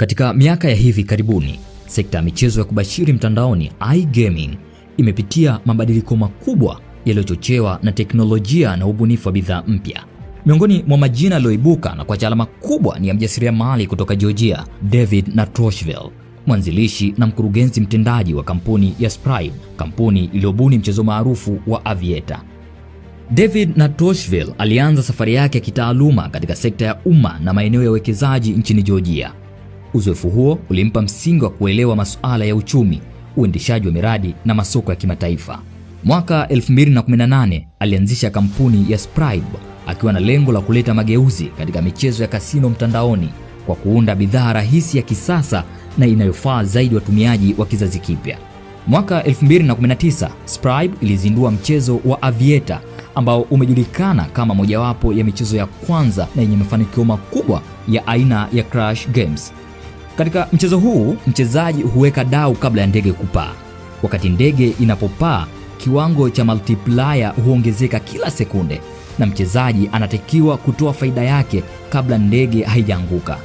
Katika miaka ya hivi karibuni, sekta ya michezo ya kubashiri mtandaoni iGaming imepitia mabadiliko makubwa yaliyochochewa na teknolojia na ubunifu wa bidhaa mpya. Miongoni mwa majina yaliyoibuka na kuacha alama kubwa ni ya mjasiriamali kutoka Georgia, David Natroshvili, mwanzilishi na mkurugenzi mtendaji wa kampuni ya Spribe, kampuni iliyobuni mchezo maarufu wa Aviator. David Natroshvili alianza safari yake ya kitaaluma katika sekta ya umma na maeneo ya uwekezaji nchini Georgia. Uzoefu huo ulimpa msingi wa kuelewa masuala ya uchumi, uendeshaji wa miradi na masoko ya kimataifa. Mwaka 2018 alianzisha kampuni ya Spribe akiwa na lengo la kuleta mageuzi katika michezo ya kasino mtandaoni kwa kuunda bidhaa rahisi ya kisasa na inayofaa zaidi watumiaji wa kizazi kipya. Mwaka 2019 Spribe ilizindua mchezo wa Aviator ambao umejulikana kama mojawapo ya michezo ya kwanza na yenye mafanikio makubwa ya aina ya Crash Games. Katika mchezo huu, mchezaji huweka dau kabla ya ndege kupaa. Wakati ndege inapopaa, kiwango cha multiplier huongezeka kila sekunde na mchezaji anatakiwa kutoa faida yake kabla ndege haijaanguka.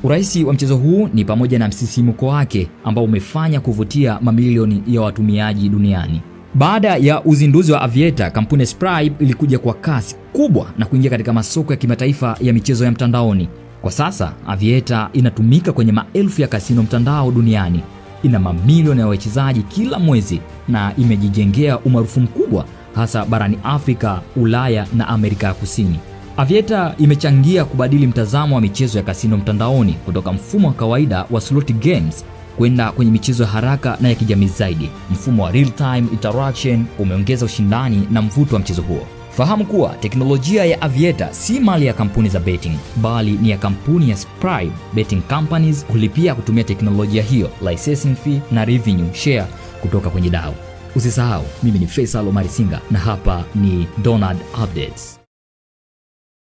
Urahisi wa mchezo huu ni pamoja na msisimko wake ambao umefanya kuvutia mamilioni ya watumiaji duniani. Baada ya uzinduzi wa Aviator, kampuni Spribe ilikuja kwa kasi kubwa na kuingia katika masoko ya kimataifa ya michezo ya mtandaoni. Kwa sasa, Aviator inatumika kwenye maelfu ya kasino mtandao duniani, ina mamilioni ya wachezaji kila mwezi na imejijengea umaarufu mkubwa hasa barani Afrika, Ulaya na Amerika ya Kusini. Aviator imechangia kubadili mtazamo wa michezo ya kasino mtandaoni kutoka mfumo wa kawaida wa slot games kwenda kwenye michezo ya haraka na ya kijamii zaidi. Mfumo wa real time interaction umeongeza ushindani na mvuto wa mchezo huo. Fahamu kuwa teknolojia ya Aviator si mali ya kampuni za betting, bali ni ya kampuni ya Spribe. Betting companies hulipia kutumia teknolojia hiyo, licensing fee na revenue share kutoka kwenye dau. Usisahau, mimi ni Faisal Omar Singa na hapa ni Donald Updates.